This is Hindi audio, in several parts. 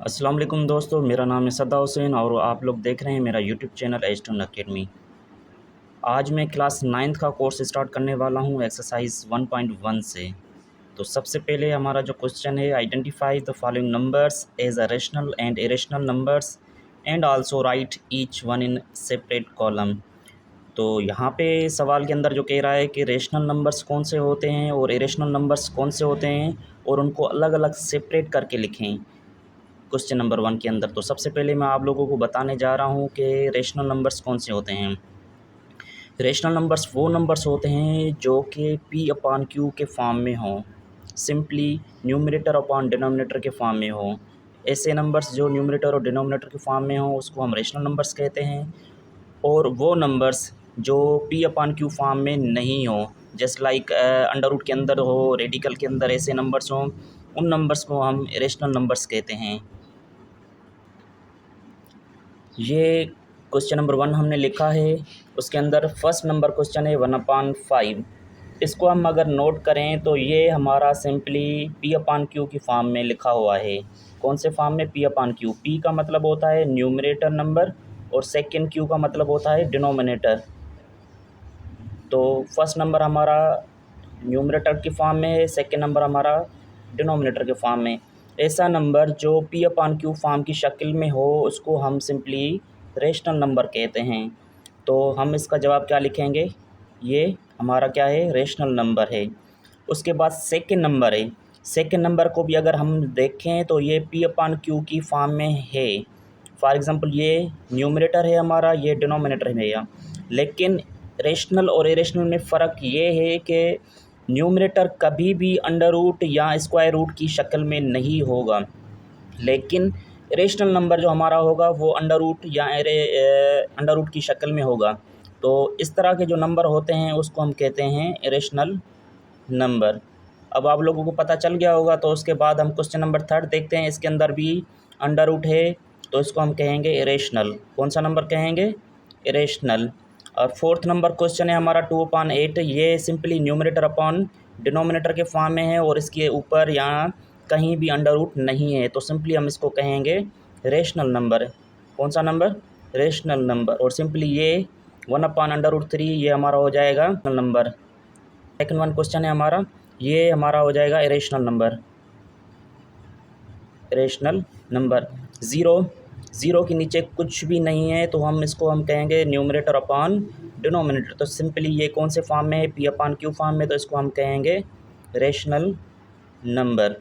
अस्सलाम वालेकुम दोस्तों, मेरा नाम है सद्दा हुसैन और आप लोग देख रहे हैं मेरा यूट्यूब चैनल एजटन अकेडमी। आज मैं क्लास 9th का कोर्स स्टार्ट करने वाला हूं एक्सरसाइज 1.1 से। तो सबसे पहले हमारा जो क्वेश्चन है, identify the following numbers as a rational and irrational numbers and also write each one in separate column. तो यहाँ पे सवाल के अंदर जो कह रहा है कि रेशनल नंबर्स कौन से होते हैं और इरेशनल नंबर्स कौन से होते हैं और उनको अलग अलग सेपरेट करके लिखें क्वेश्चन नंबर 1 के अंदर। तो सबसे पहले मैं आप लोगों को बताने जा रहा हूँ कि रेशनल नंबर्स कौन से होते हैं। रेशनल नंबर्स वो नंबर्स होते हैं जो कि पी अपॉन क्यू के फॉर्म में हों, सिंपली न्यूमरेटर अपॉन डिनोमिनेटर के फॉर्म में हों। ऐसे नंबर्स जो न्यूमरेटर और डिनोमिनेटर के फॉर्म में हों उसको हम रेशनल नंबर्स कहते हैं। और वो नंबर्स जो पी अपॉन क्यू फॉर्म में नहीं हो, जैसे लाइक अंडर रूट के अंदर हो, रेडिकल के अंदर ऐसे नंबर्स हों, उन नंबर्स को हम रेशनल नंबर्स कहते हैं। ये क्वेश्चन नंबर 1 हमने लिखा है। उसके अंदर फर्स्ट नंबर क्वेश्चन है 1/5। इसको हम अगर नोट करें तो ये हमारा सिंपली पी अपान क्यू की फॉर्म में लिखा हुआ है। कौन से फॉर्म में? पी अपान क्यू। पी का मतलब होता है न्यूमरेटर नंबर और सेकेंड क्यू का मतलब होता है डिनोमिनेटर। तो फर्स्ट नंबर हमारा न्यूमरेटर की फॉर्म में है, सेकेंड नंबर हमारा डिनोमिनेटर के फॉर्म में। ऐसा नंबर जो पी अपान क्यू फॉर्म की शक्ल में हो उसको हम सिंपली रेशनल नंबर कहते हैं। तो हम इसका जवाब क्या लिखेंगे? ये हमारा क्या है? रेशनल नंबर है। उसके बाद सेकेंड नंबर है। सेकेंड नंबर को भी अगर हम देखें तो ये पी अपान क्यू की फॉर्म में है। फॉर एग्ज़ाम्पल ये न्यूमरेटर है हमारा, ये डिनोमिनेटर है भैया। लेकिन रेशनल और इरेशनल में फ़र्क ये है कि न्यूमरेटर कभी भी अंडर रूट या स्क्वायर रूट की शक्ल में नहीं होगा, लेकिन रेशनल नंबर जो हमारा होगा वो अंडर रूट या अंडर रूट की शक्ल में होगा। तो इस तरह के जो नंबर होते हैं उसको हम कहते हैं इरेशनल नंबर। अब आप लोगों को पता चल गया होगा। तो उसके बाद हम क्वेश्चन नंबर 3 देखते हैं। इसके अंदर भी अंडर रूट है तो इसको हम कहेंगे इरेशनल। कौन सा नंबर कहेंगे? इरेशनल। और फोर्थ नंबर क्वेश्चन है हमारा 2/8। ये सिंपली न्यूमरेटर अपॉन डिनोमिनेटर के फॉर्म में है और इसके ऊपर यहाँ कहीं भी अंडर रूट नहीं है, तो सिंपली हम इसको कहेंगे रेशनल नंबर। कौन सा नंबर? Rational number. और सिंपली ये 1/√3 ये हमारा हो जाएगा नंबर। सेकंड वन क्वेश्चन है हमारा, ये हमारा हो जाएगा irrational number. Irrational number zero के नीचे कुछ भी नहीं है तो हम कहेंगे न्यूमरेटर अपॉन डिनोमिनेटर। तो सिंपली ये कौन से फॉर्म में है? पी अपान क्यू फॉर्म में, तो इसको हम कहेंगे रेशनल नंबर।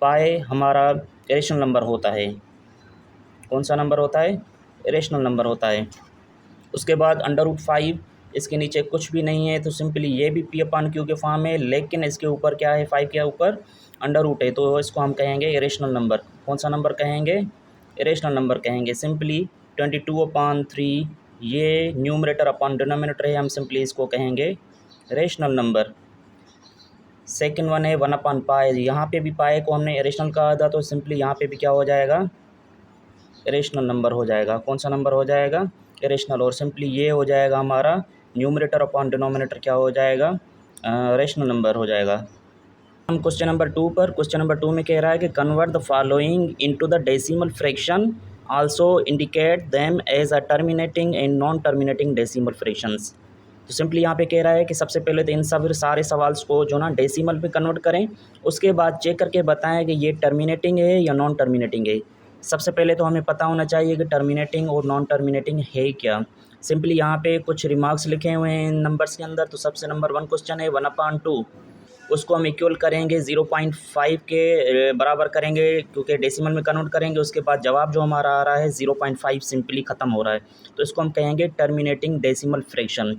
पाए हमारा इरेशनल नंबर होता है। कौन सा नंबर होता है? इरेशनल नंबर होता है। उसके बाद अंडर रूट 5, इसके नीचे कुछ भी नहीं है तो सिंपली ये भी पी अपान क्यू के फॉर्म है, लेकिन इसके ऊपर क्या है? 5 के ऊपर अंडर रूट है, तो इसको हम कहेंगे इरेशनल नंबर। कौन सा नंबर कहेंगे? इरेशनल नंबर कहेंगे। सिंपली 22/3 ये न्यूमरेटर अपॉन डिनोमिनेटर है, हम सिंपली इसको कहेंगे रेशनल नंबर। सेकेंड वन है 1/पाई। यहाँ पे भी पाए को हमने इरेशनल कहा था, तो सिंपली यहाँ पे भी क्या हो जाएगा? इरेशनल नंबर हो जाएगा। कौन सा नंबर हो जाएगा? इरेशनल। और सिंपली ये हो जाएगा हमारा न्यूमरेटर अपॉन डिनोमिनेटर क्या हो जाएगा? रेशनल नंबर हो जाएगा। हम क्वेश्चन नंबर 2 पर। क्वेश्चन नंबर 2 में कह रहा है कि convert the following into the decimal fraction, also indicate them as a terminating and non terminating decimal fractions. तो सिंपली यहाँ पे कह रहा है कि सबसे पहले तो इन सब सारे सवाल्स को जो ना डेसिमल पे कन्वर्ट करें, उसके बाद चेक करके बताएं कि ये टर्मिनेटिंग है या नॉन टर्मिनेटिंग है। सबसे पहले तो हमें पता होना चाहिए कि टर्मिनेटिंग और नॉन टर्मिनेटिंग है क्या। सिंपली यहाँ पे कुछ रिमार्क्स लिखे हुए हैं इन नंबर्स के अंदर। तो सबसे नंबर 1 क्वेश्चन है 1/2, उसको हम इक्वल करेंगे 0.5 के बराबर करेंगे, क्योंकि डेसिमल में कन्वर्ट करेंगे। उसके बाद जवाब जो हमारा आ रहा है 0.5 सिंपली ख़त्म हो रहा है, तो इसको हम कहेंगे टर्मिनेटिंग डेसिमल फ्रैक्शन।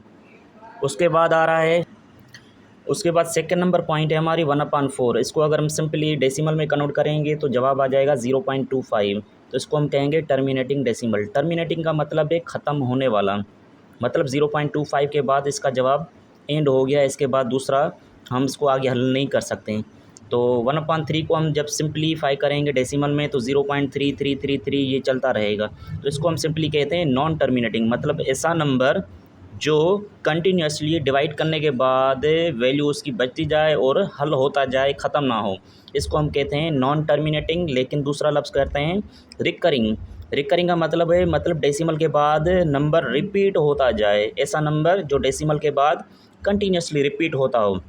उसके बाद आ रहा है, उसके बाद सेकंड नंबर पॉइंट है हमारी 1/4। इसको अगर हम सिंपली डेसिमल में कन्वर्ट करेंगे तो जवाब आ जाएगा 0.25, तो इसको हम कहेंगे टर्मिनेटिंग डेसिमल। टर्मिनेटिंग का मतलब है ख़त्म होने वाला, मतलब 0.25 के बाद इसका जवाब एंड हो गया, इसके बाद दूसरा हम इसको आगे हल नहीं कर सकते। तो 1/3 को हम जब सिंप्लीफाई करेंगे डेसिमल में तो 0.3333 ये चलता रहेगा, तो इसको हम सिंपली कहते हैं नॉन टर्मिनेटिंग। मतलब ऐसा नंबर जो कंटिन्यूसली डिवाइड करने के बाद वैल्यू उसकी बचती जाए और हल होता जाए, ख़त्म ना हो, इसको हम कहते हैं नॉन टर्मिनेटिंग। लेकिन दूसरा लफ्ज़ कहते हैं रिकरिंग। रिकरिंग का मतलब है, मतलब डेसिमल के बाद नंबर रिपीट होता जाए, ऐसा नंबर जो डेसिमल के बाद कंटिन्यूसली रिपीट होता हो,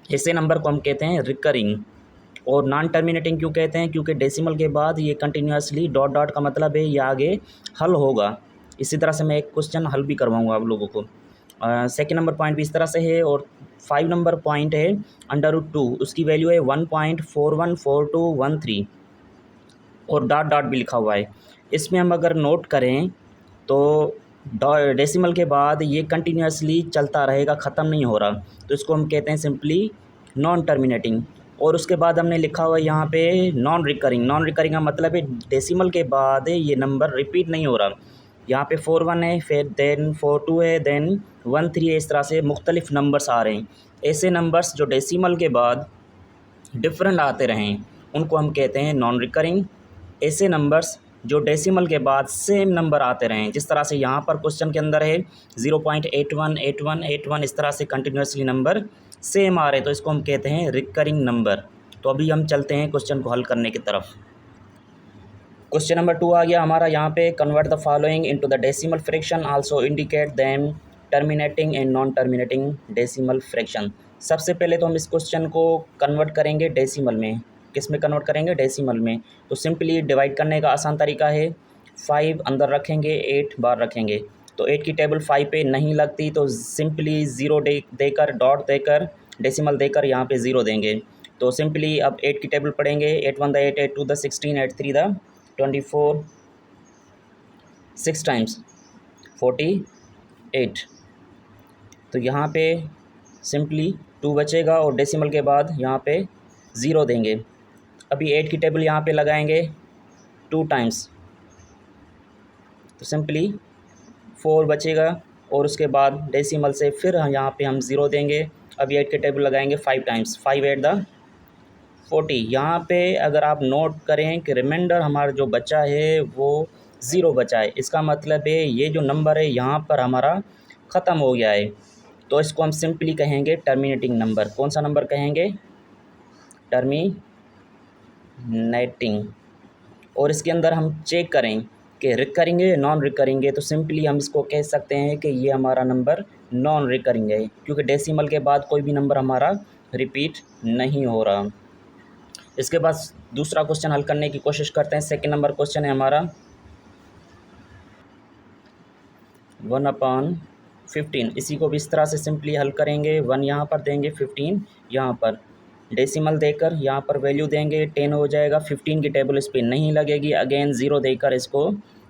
ऐसे नंबर को हम कहते हैं रिकरिंग। और नॉन टर्मिनेटिंग क्यों कहते हैं? क्योंकि डेसिमल के बाद ये कंटिन्यूसली डॉट डॉट का मतलब है ये आगे हल होगा। इसी तरह से मैं एक क्वेश्चन हल भी करवाऊँगा आप लोगों को। सेकंड नंबर पॉइंट भी इस तरह से है। और 5 नंबर पॉइंट है √2, उसकी वैल्यू है 1.414213 और डॉट डॉट भी लिखा हुआ है। इसमें हम अगर नोट करें तो डेसिमल के बाद ये कंटिन्यूसली चलता रहेगा, ख़त्म नहीं हो रहा, तो इसको हम कहते हैं सिंपली नॉन टर्मिनेटिंग। और उसके बाद हमने लिखा हुआ है यहाँ पे नॉन रिकरिंग। नॉन रिकरिंग का मतलब है डेसिमल के बाद ये नंबर रिपीट नहीं हो रहा। यहाँ पे 41 है, फिर देन 42 है, देन 13 है, इस तरह से मुख्तलिफ नंबर्स आ रहे हैं। ऐसे नंबर्स जो डेसिमल के बाद डिफरेंट आते रहें उनको हम कहते हैं नॉन रिकरिंग। ऐसे नंबर्स जो डेसिमल के बाद सेम नंबर आते रहें, जिस तरह से यहाँ पर क्वेश्चन के अंदर है 0.818181, इस तरह से कंटिन्यूसली नंबर सेम आ रहे, तो इसको हम कहते हैं रिकरिंग नंबर। तो अभी हम चलते हैं क्वेश्चन को हल करने की तरफ। क्वेश्चन नंबर 2 आ गया हमारा यहाँ पे, convert the following into the decimal fraction, also indicate them terminating and non terminating decimal fraction. सबसे पहले तो हम इस क्वेश्चन को कन्वर्ट करेंगे डेसिमल में। किस में कन्वर्ट करेंगे? डेसिमल में। तो सिंपली डिवाइड करने का आसान तरीका है, 5 अंदर रखेंगे, 8 बाहर रखेंगे। तो 8 की टेबल 5 पे नहीं लगती, तो सिंपली ज़ीरो देकर, डॉट देकर, डेसिमल देकर यहाँ पे ज़ीरो देंगे। तो सिंपली अब 8 की टेबल पढ़ेंगे, 8 1 द 8, 8 2 द 16, 8 3 द 24, 6 टाइम्स 48। तो यहाँ पे सिंपली 2 बचेगा और डेसिमल के बाद यहाँ पे ज़ीरो देंगे। अभी 8 की टेबल यहाँ पे लगाएंगे 2 टाइम्स, तो सिंपली 4 बचेगा और उसके बाद डेसिमल से फिर यहाँ पे हम ज़ीरो देंगे। अभी 8 की टेबल लगाएंगे 5 टाइम्स, 5 8 द 40। यहाँ पे अगर आप नोट करें कि रिमाइंडर हमारा जो बचा है वो ज़ीरो बचा है, इसका मतलब है ये जो नंबर है यहाँ पर हमारा ख़त्म हो गया है। तो इसको हम सिंपली कहेंगे टर्मिनेटिंग नंबर। कौन सा नंबर कहेंगे? टर्मिनेटिंग। और इसके अंदर हम चेक करें कि रिकरिंग है नॉन रिकरिंग है, तो सिंपली हम इसको कह सकते हैं कि ये हमारा नंबर नॉन रिकरिंग है, क्योंकि डेसिमल के बाद कोई भी नंबर हमारा रिपीट नहीं हो रहा। इसके बाद दूसरा क्वेश्चन हल करने की कोशिश करते हैं। सेकंड नंबर क्वेश्चन है हमारा 1/15। इसी को भी इस तरह से सिंपली हल करेंगे, 1 यहाँ पर देंगे, 15 यहाँ पर, डेसिमल देकर यहाँ पर वैल्यू देंगे, 10 हो जाएगा। 15 की टेबल इस पर नहीं लगेगी, अगेन ज़ीरो देकर इसको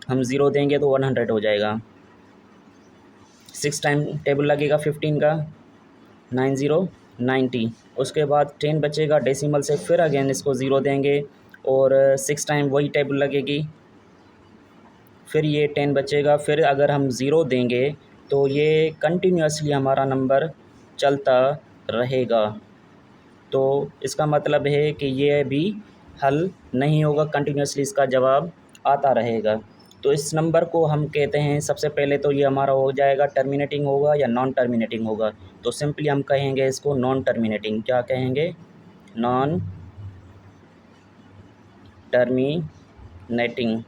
हम ज़ीरो देंगे तो 100 हो जाएगा। 6 टाइम टेबल लगेगा 15 का, 9 0 90। उसके बाद 10 बचेगा, डेसिमल से फिर अगेन इसको ज़ीरो देंगे और 6 टाइम वही टेबल लगेगी, फिर ये 10 बचेगा। फिर अगर हम ज़ीरो देंगे तो ये कंटिन्यूसली हमारा नंबर चलता रहेगा। तो इसका मतलब है कि ये भी हल नहीं होगा, कंटिन्यूसली इसका जवाब आता रहेगा। तो इस नंबर को हम कहते हैं, सबसे पहले तो ये हमारा हो जाएगा टर्मिनेटिंग होगा या नॉन टर्मिनेटिंग होगा। तो सिंपली हम कहेंगे इसको नॉन टर्मिनेटिंग। क्या कहेंगे? Non terminating.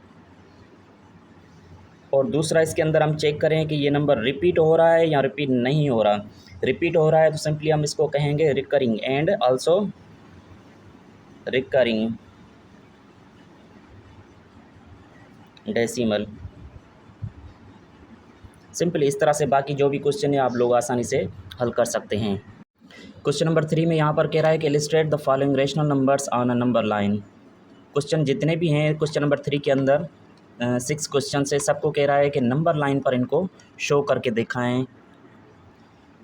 और दूसरा इसके अंदर हम चेक करें कि ये नंबर रिपीट हो रहा है या रिपीट नहीं हो रहा। रिपीट हो रहा है तो सिंपली हम इसको कहेंगे recurring and also recurring decimal. Simply इस तरह से बाकी जो भी क्वेश्चन है आप लोग आसानी से हल कर सकते हैं। क्वेश्चन नंबर 3 में यहाँ पर कह रहा है कि illustrate the following rational numbers on a number line. Question जितने भी हैं क्वेश्चन नंबर 3 के अंदर 6 क्वेश्चन से सबको कह रहा है कि नंबर लाइन पर इनको शो करके दिखाएं।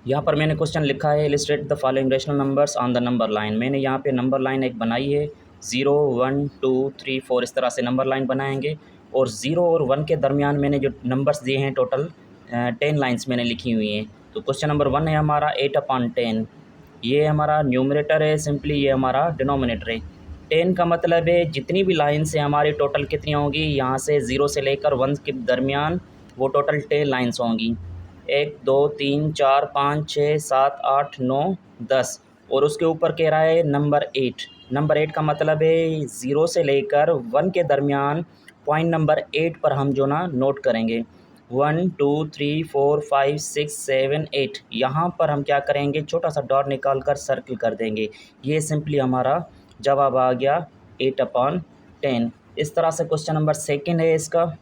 यहाँ पर मैंने क्वेश्चन लिखा है illustrate the following rational numbers on the number line. मैंने यहाँ पे नंबर लाइन एक बनाई है, 0 1 2 3 4 इस तरह से नंबर लाइन बनाएंगे। और 0 और 1 के दरमियान मैंने जो नंबर्स दिए हैं टोटल 10 लाइन्स मैंने लिखी हुई हैं। तो क्वेश्चन नंबर 1 है हमारा 8/10, ये हमारा न्यूमरेटर है, सिंपली ये हमारा डिनोमिनेटर है। 10 का मतलब है जितनी भी लाइन से हमारी टोटल कितनी होंगी, यहाँ से 0 से लेकर 1 के दरमियान वो टोटल 10 लाइन्स होंगी। 1 2 3 4 5 6 7 8 9 10 और उसके ऊपर कह रहा है नंबर 8। नंबर 8 का मतलब है 0 से लेकर 1 के दरमियान पॉइंट नंबर 8 पर हम जो ना नोट करेंगे 1 2 3 4 5 6 7 8। यहाँ पर हम क्या करेंगे, छोटा सा डॉट निकाल कर सर्कल कर देंगे। ये सिंपली हमारा जवाब आ गया 8/10। इस तरह से क्वेश्चन नंबर सेकंड है इसका,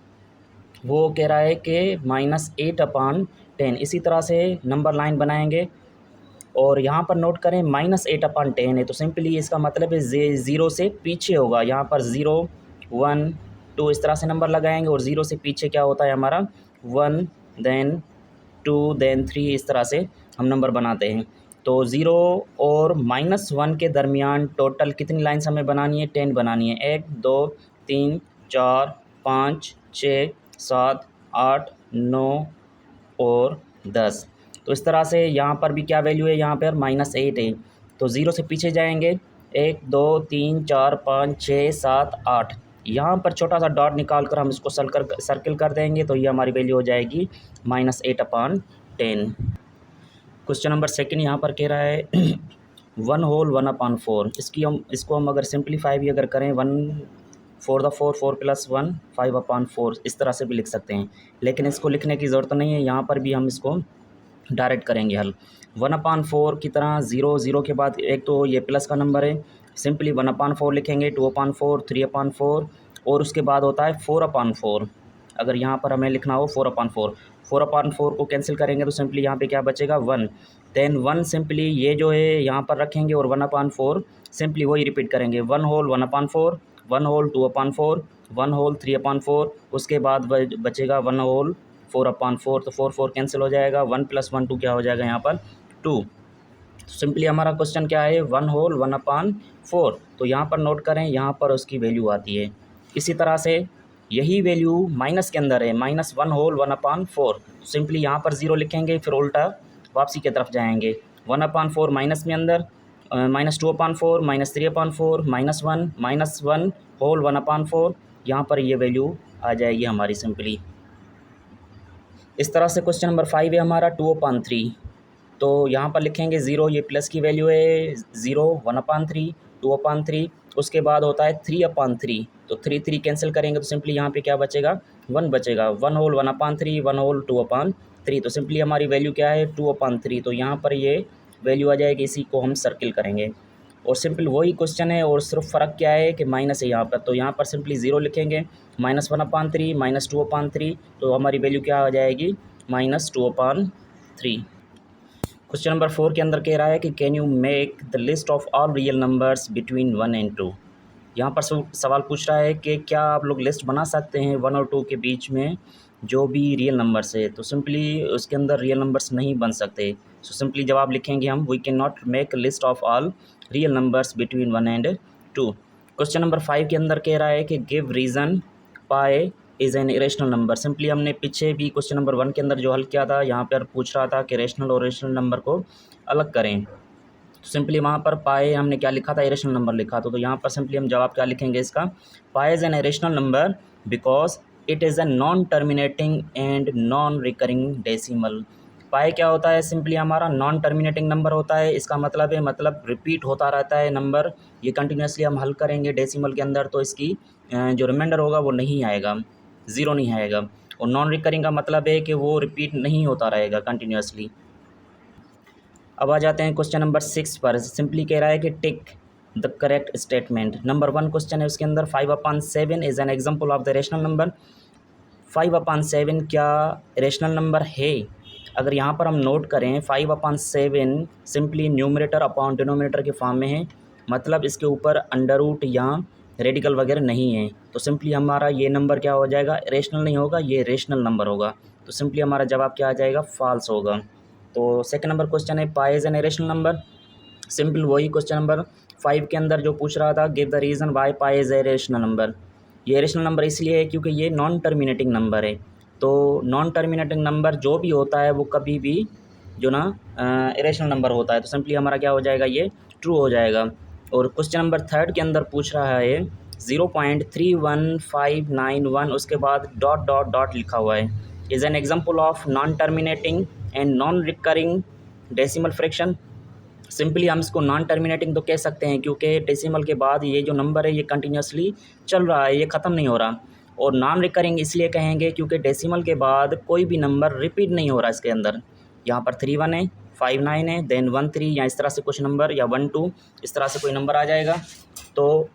वो कह रहा है कि -8/10। इसी तरह से नंबर लाइन बनाएंगे और यहाँ पर नोट करें -8/10 है, तो सिंपली इसका मतलब है 0 से पीछे होगा। यहाँ पर 0 1 2 इस तरह से नंबर लगाएंगे और 0 से पीछे क्या होता है हमारा 1 देन 2 देन 3, इस तरह से हम नंबर बनाते हैं। तो 0 और -1 के दरमियान टोटल कितनी लाइन्स हमें बनानी है, 10 बनानी है। 1 2 3 4 5 6 7 8 9 और 10। तो इस तरह से यहाँ पर भी क्या वैल्यू है, यहाँ पर -8 है। तो 0 से पीछे जाएंगे 1 2 3 4 5 6 7 8। यहाँ पर छोटा सा डॉट निकाल कर हम इसको सर्किल कर देंगे, तो ये हमारी वैल्यू हो जाएगी -8/10। क्वेश्चन नंबर सेकंड यहाँ पर कह रहा है 1/4। इसको हम अगर सिंप्लीफाई भी अगर करें 1 4 द 4 4 + 1 5/4 इस तरह से भी लिख सकते हैं, लेकिन इसको लिखने की ज़रूरत नहीं है। यहाँ पर भी हम इसको डायरेक्ट करेंगे हल। 1/4 की तरह 0 के बाद एक तो ये प्लस का नंबर है, सिंपली 1/4 लिखेंगे, 2/4 3/4 और उसके बाद होता है 4/4। अगर यहाँ पर हमें लिखना हो 4/4, 4/4 को कैंसिल करेंगे तो सिंपली यहाँ पे क्या बचेगा 1। देन 1 सिंपली ये जो है यहाँ पर रखेंगे और 1/4 सिंपली वही रिपीट करेंगे। 1 होल 1/4, 1 होल 2/4, 1 होल 3/4, उसके बाद बचेगा 1 होल 4/4। तो 4 4 कैंसिल हो जाएगा, 1 + 1 2 क्या हो जाएगा यहाँ पर 2। तो सिंपली हमारा क्वेश्चन क्या है 1 होल 1/4। तो यहाँ पर नोट करें, यहाँ पर उसकी वैल्यू आती है। इसी तरह से यही वैल्यू माइनस के अंदर है, -1 होल 1/4। सिंपली यहाँ पर 0 लिखेंगे, फिर उल्टा वापसी की तरफ जाएंगे। 1/4 माइनस में अंदर, -2/4 -3/4 -1 होल 1/4। यहाँ पर ये वैल्यू आ जाएगी हमारी सिंपली। इस तरह से क्वेश्चन नंबर 5 है हमारा 2/3। तो यहाँ पर लिखेंगे 0, ये प्लस की वैल्यू है 0 1/3 2/3, उसके बाद होता है 3/3। तो 3 3 कैंसिल करेंगे तो सिंपली यहाँ पे क्या बचेगा 1 बचेगा। 1 होल 1/3, 1 होल 2/3। तो सिंपली हमारी वैल्यू क्या है 2/3। तो यहाँ पर ये वैल्यू आ जाएगी, इसी को हम सर्किल करेंगे और सिंपल वही क्वेश्चन है और सिर्फ फ़र्क क्या है कि माइनस है यहाँ पर। तो यहाँ पर सिंपली 0 लिखेंगे, -1/3 -2/3। तो हमारी वैल्यू क्या आ जाएगी -2/3। क्वेश्चन नंबर 4 के अंदर कह रहा है कि can you make the list of all real numbers between 1 and 2। यहाँ पर सवाल पूछ रहा है कि क्या आप लोग लिस्ट बना सकते हैं 1 और 2 के बीच में जो भी रियल नंबर्स है। तो सिंपली उसके अंदर रियल नंबर्स नहीं बन सकते। सो सिंपली जवाब लिखेंगे हम we can not make list of all real numbers between 1 and 2। Question number 5 के अंदर कह रहा है कि give reason pi is an irrational number. Simply हमने पीछे भी क्वेश्चन नंबर 1 के अंदर जो हल किया था, यहाँ पर पूछ रहा था कि रेशनल और इरेशनल नंबर को अलग करें। तो सिंपली वहाँ पर पाए हमने क्या लिखा था, इरेशनल नंबर लिखा था। तो यहाँ पर सिंपली हम जवाब क्या लिखेंगे इसका, pi is an irrational number because it is a non terminating and non recurring decimal. Pi क्या होता है, सिंपली हमारा नॉन टर्मिनेटिंग नंबर होता है। इसका मतलब है मतलब रिपीट होता रहता है नंबर, ये कंटिन्यूसली हम हल करेंगे डेसिमल के अंदर, तो इसकी जो रिमाइंडर होगा वो नहीं आएगा, 0 नहीं आएगा। और नॉन रिकरिंग का मतलब है कि वो रिपीट नहीं होता रहेगा कंटिन्यूसली। अब आ जाते हैं क्वेश्चन नंबर 6 पर। सिंपली कह रहा है कि tick the correct statement. Number 1 question है, उसके अंदर 5/7 is an example of the rational number. 5/7 क्या रेशनल नंबर है? अगर यहाँ पर हम नोट करें 5/7 सिंपली न्यूमरेटर अपॉन डिनोमिनेटर के फॉर्म में है, मतलब इसके ऊपर अंडर रूट या रेडिकल वगैरह नहीं है। तो सिंपली हमारा ये नंबर क्या हो जाएगा, रेशनल नहीं होगा, ये रेशनल नंबर होगा। तो सिंपली हमारा जवाब क्या आ जाएगा, फॉल्स होगा। तो सेकंड नंबर क्वेश्चन है pi is an irrational number. Simple वही क्वेश्चन नंबर 5 के अंदर जो पूछ रहा था, give the reason why pi is a rational number. ये इरेशनल नंबर इसलिए है क्योंकि ये नॉन टर्मिनेटिंग नंबर है। तो नॉन टर्मिनेटिंग नंबर जो भी होता है वो कभी भी जो ना इरेशनल नंबर होता है। तो सिंपली हमारा क्या हो जाएगा, ये ट्रू हो जाएगा। और क्वेश्चन नंबर 3 के अंदर पूछ रहा है 0.31591, उसके बाद डॉट डॉट डॉट लिखा हुआ है। Is an example of non terminating and non recurring decimal fraction. Simply हम इसको नॉन टर्मिनेटिंग तो कह सकते हैं क्योंकि डेसिमल के बाद ये जो नंबर है ये कंटिन्यूसली चल रहा है, ये ख़त्म नहीं हो रहा। और नॉन रिकरिंग इसलिए कहेंगे क्योंकि डेसिमल के बाद कोई भी नंबर रिपीट नहीं हो रहा इसके अंदर। यहाँ पर 3 1 है, 5 9 है, देन 1 3 या इस तरह से कुछ नंबर, या 1 2 इस तरह से कोई नंबर आ जाएगा। तो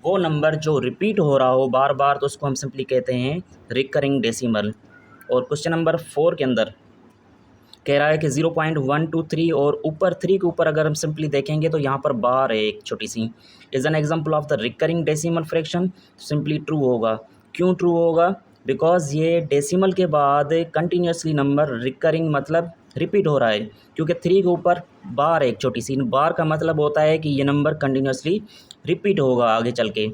वो नंबर जो रिपीट हो रहा हो बार बार तो उसको हम सिंपली कहते हैं रिकरिंग डेसिमल। और क्वेश्चन नंबर 4 के अंदर कह रहा है कि 0.123 और ऊपर 3 के ऊपर अगर हम सिंपली देखेंगे तो यहाँ पर बार है एक छोटी सी। Is an example of the recurring decimal fraction. Simply true होगा। क्यों ट्रू होगा? बिकॉज ये डेसिमल के बाद कंटिन्यूसली नंबर रिकरिंग मतलब रिपीट हो रहा है, क्योंकि 3 के ऊपर बार है एक छोटी सी। बार का मतलब होता है कि ये नंबर कंटिन्यूसली रिपीट होगा आगे चल के,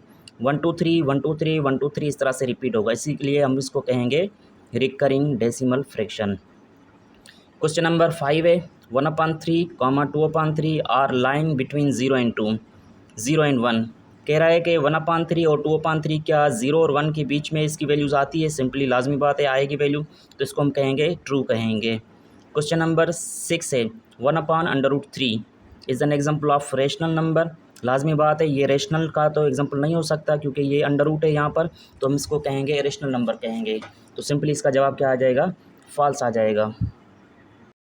1 2 3 1 2 3 1 2 3 इस तरह से रिपीट होगा, इसीलिए हम इसको कहेंगे recurring decimal fraction. Question number 5 है 1/3, 2/3 are line between 0 and 2, 0 and 1। कह रहा है कि 1/3 और 2/3 क्या 0 और 1 के बीच में इसकी वैल्यूज़ आती है? सिंपली लाजमी बात है आएगी वैल्यू, तो इसको हम कहेंगे ट्रू कहेंगे। क्वेश्चन नंबर 6 है 1/√3 is an example of rational number. लाजमी बात है ये रेशनल का तो एग्जाम्पल नहीं हो सकता क्योंकि ये अंडर रूट है यहाँ पर, तो हम इसको कहेंगे रेशनल नंबर कहेंगे। तो सिंपली इसका जवाब क्या आ जाएगा? फॉल्स आ जाएगा।